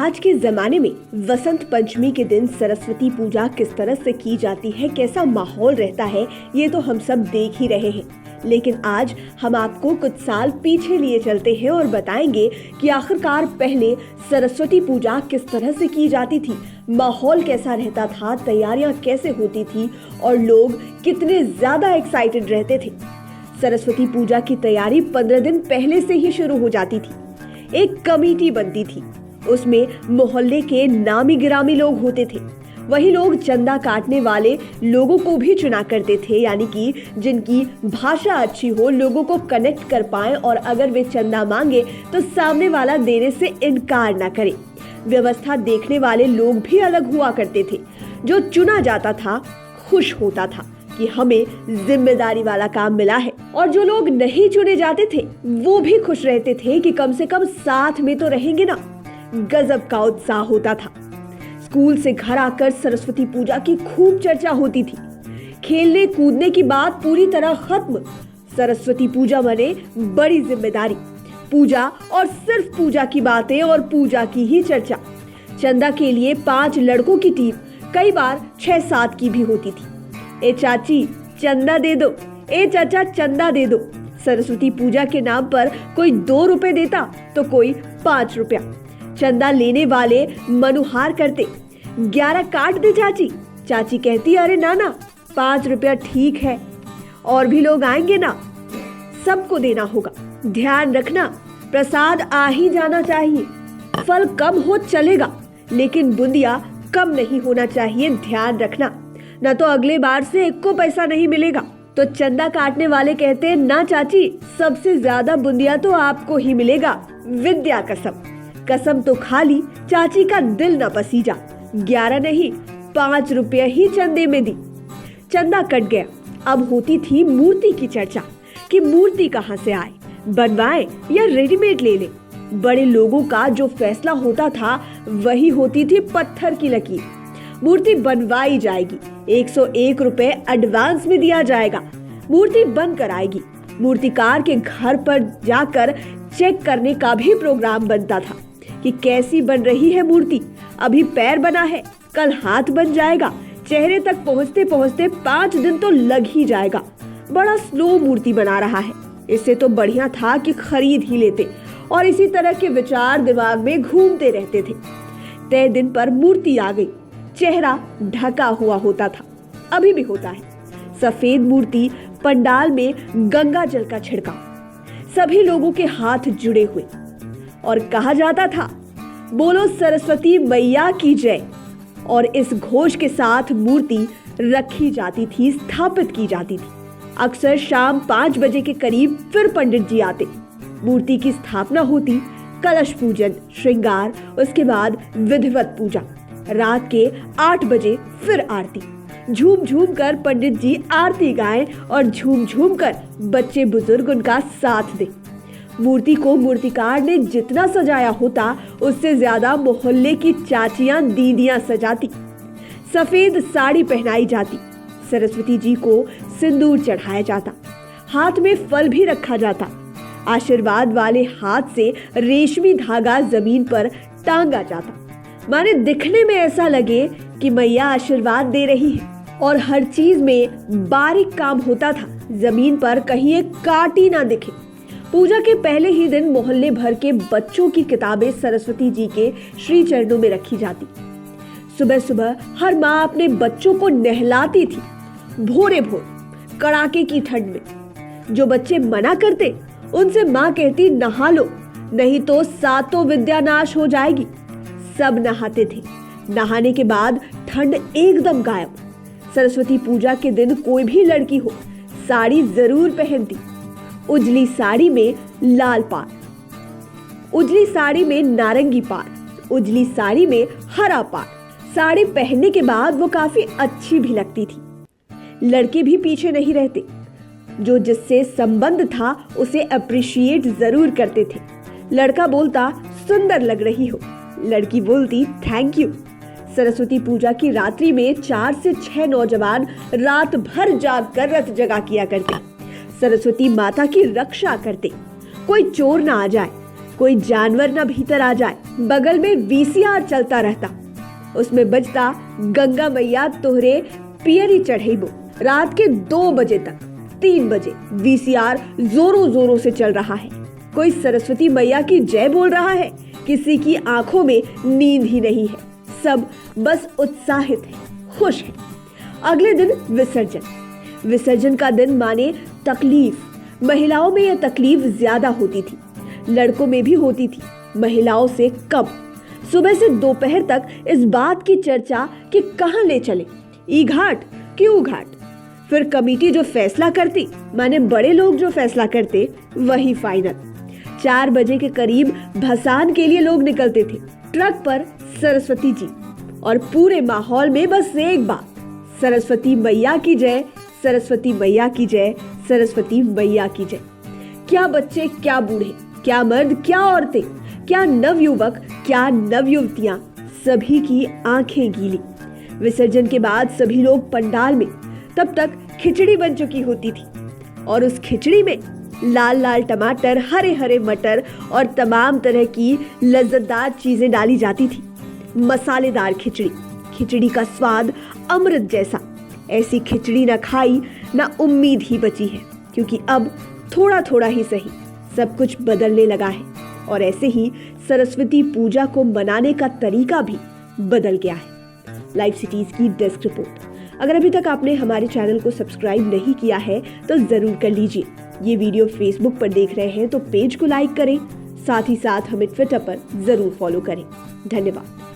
आज के जमाने में वसंत पंचमी के दिन सरस्वती पूजा किस तरह से की जाती है, कैसा माहौल रहता है, ये तो हम सब देख ही रहे हैं। लेकिन आज हम आपको कुछ साल पीछे लिए चलते हैं और बताएंगे कि आखिरकार पहले सरस्वती पूजा किस तरह से की जाती थी, माहौल कैसा रहता था, तैयारियां कैसे होती थी और लोग कितने ज्यादा एक्साइटेड रहते थे। सरस्वती पूजा की तैयारी 15 दिन पहले से ही शुरू हो जाती थी। एक कमेटी बनती थी, उसमें मोहल्ले के नामी गिरामी लोग होते थे। वही लोग चंदा काटने वाले लोगों को भी चुना करते थे, यानी कि जिनकी भाषा अच्छी हो, लोगों को कनेक्ट कर पाए और अगर वे चंदा मांगे तो सामने वाला देने से इनकार ना करे। व्यवस्था देखने वाले लोग भी अलग हुआ करते थे। जो चुना जाता था खुश होता था कि हमें जिम्मेदारी वाला काम मिला है, और जो लोग नहीं चुने जाते थे वो भी खुश रहते थे कि कम से कम साथ में तो रहेंगे ना। गजब का उत्साह होता था। स्कूल से घर आकर सरस्वती पूजा की खूब चर्चा होती थी। खेलने कूदने की बात पूरी तरह खत्म। सरस्वती पूजा माने बड़ी जिम्मेदारी, पूजा और सिर्फ पूजा की बातें और पूजा की ही चर्चा। चंदा के लिए 5 लड़कों की टीम, कई बार 6-7 की भी होती थी। ए चाची चंदा दे दो, ए चाचा चंदा दे दो। सरस्वती पूजा के नाम पर कोई 2 रुपए देता तो कोई 5 रुपया। चंदा लेने वाले मनुहार करते, 11 काट दे चाची। चाची कहती अरे ना ना 5 रुपया ठीक है, और भी लोग आएंगे ना, सबको देना होगा। ध्यान रखना प्रसाद आ ही जाना चाहिए। फल कम हो चलेगा लेकिन बुंदिया कम नहीं होना चाहिए, ध्यान रखना, ना तो अगले बार से 1 को पैसा नहीं मिलेगा। तो चंदा काटने वाले कहते ना चाची, सबसे ज्यादा बुंदिया तो आपको ही मिलेगा। विद्या कसम, कसम तो खा ली, चाची का दिल न पसीजा। 11 नहीं 5 रुपये ही चंदे में दी। चंदा कट गया। अब होती थी मूर्ति की चर्चा कि मूर्ति कहाँ से आए, बनवाए या रेडीमेड ले ले। बड़े लोगों का जो फैसला होता था वही होती थी पत्थर की लकीर। मूर्ति बनवाई जाएगी, 101 रुपए एडवांस में दिया जाएगा। मूर्ति बनकर आएगी, मूर्तिकार के घर पर जाकर चेक करने का भी प्रोग्राम बनता था कि कैसी बन रही है मूर्ति। अभी पैर बना है, कल हाथ बन जाएगा। चेहरे तक पहुंचते पहुंचते 5 दिन तो लग ही जाएगा। बड़ा स्लो मूर्ति बना रहा है, इससे तो बढ़िया था कि खरीद ही लेते। और इसी तरह के विचार दिमाग में घूमते रहते थे। तय दिन पर मूर्ति आ गई। चेहरा ढका हुआ होता था, अभी भी होता है। सफेद मूर्ति, पंडाल में गंगा जल का छिड़काव, सभी लोगों के हाथ जुड़े हुए, और कहा जाता था बोलो सरस्वती मैया की जय। और इस घोष के साथ मूर्ति रखी जाती थी, स्थापित की जाती थी। अक्सर शाम 5 बजे के करीब फिर पंडित जी आते, मूर्ति की स्थापना होती, कलश पूजन, श्रृंगार, उसके बाद विधिवत पूजा। रात के 8 बजे फिर आरती। झूम झूम कर पंडित जी आरती गाएं और झूम झूम कर बच्चे बुजुर्ग उनका साथ दें। मूर्ति को मूर्तिकार ने जितना सजाया होता उससे ज्यादा मोहल्ले की चाचियां दीदियां सजाती। सफेद साड़ी पहनाई जाती, सरस्वती जी को सिंदूर चढ़ाया जाता, हाथ में फल भी रखा जाता। आशीर्वाद वाले हाथ से रेशमी धागा जमीन पर टांगा जाता, माने दिखने में ऐसा लगे कि मैया आशीर्वाद दे रही है। और हर चीज में बारीक काम होता था, जमीन पर कहीं एक कांटी ना दिखे। पूजा के पहले ही दिन मोहल्ले भर के बच्चों की किताबें सरस्वती जी के श्री चरणों में रखी जाती। सुबह सुबह हर माँ अपने बच्चों को नहलाती थी, भोरे भोर कड़ाके की ठंड में। जो बच्चे मना करते उनसे माँ कहती नहा लो, नहीं तो 7 विद्या नाश हो जाएगी। सब नहाते थे। नहाने के बाद ठंड एकदम गायब। सरस्वती पूजा के दिन कोई भी लड़की हो साड़ी जरूर पहनती। उजली साड़ी में लाल पार, उजली साड़ी में नारंगी पार, उजली साड़ी में हरा पार। साड़ी पहनने के बाद वो काफी अच्छी भी लगती थी। लड़के भी पीछे नहीं रहते, जो जिससे संबंध था उसे अप्रिशिएट जरूर करते थे। लड़का बोलता सुंदर लग रही हो, लड़की बोलती थैंक यू। सरस्वती पूजा की रात्रि में 4 से 6 नौजवान रात भर जाग कर रत जगा किया करते, सरस्वती माता की रक्षा करते। कोई चोर ना आ जाए, कोई जानवर ना भीतर आ जाए। बगल में वीसीआर चलता रहता, उसमें बजता गंगा मैया तोहरे पियरी चढ़ेबो। रात के 2 बजे तक 3 बजे वीसीआर जोरों जोरों से चल रहा है। कोई सरस्वती मैया की जय बोल रहा है। किसी की आंखों में नींद ही नहीं है, सब बस उत्साहित है, खुश है। अगले दिन विसर्जन। विसर्जन का दिन माने तकलीफ। महिलाओं में यह तकलीफ ज्यादा होती थी, लड़कों में भी होती थी, महिलाओं से कम। सुबह से दोपहर तक इस बात की चर्चा कि कहां ले चले, ई घाट क्यों घाट। फिर कमेटी जो फैसला करती, माने बड़े लोग जो फैसला करते, वही फाइनल। 4 बजे के करीब भसान के लिए लोग निकलते थे, ट्रक पर सरस्वती जी, और पूरे माहौल में बस एक बात, सरस्वती मैया की जय, सरस्वती मैया की जय, सरस्वती मैया की जय। क्या बच्चे, क्या बूढ़े, क्या मर्द, क्या औरतें, क्या नवयुवक, क्या नवयुवतियां, सभी की आंखें गीली। विसर्जन के बाद सभी लोग पंडाल में। तब तक खिचड़ी बन चुकी होती थी और उस खिचड़ी में लाल लाल टमाटर, हरे हरे मटर और तमाम तरह की लज्जतदार चीजें डाली जाती थी। मसालेदार खिचड़ी, खिचड़ी का स्वाद अमृत जैसा। ऐसी खिचड़ी न खाई न उम्मीद ही बची है, क्योंकि अब थोड़ा थोड़ा ही सही सब कुछ बदलने लगा है और ऐसे ही सरस्वती पूजा को मनाने का तरीका भी बदल गया है। लाइव सिटीज की डेस्क रिपोर्ट। अगर अभी तक आपने हमारे चैनल को सब्सक्राइब नहीं किया है तो जरूर कर लीजिए। ये वीडियो फेसबुक पर देख रहे हैं तो पेज को लाइक करें, साथ ही साथ हमें ट्विटर पर जरूर फॉलो करें। धन्यवाद।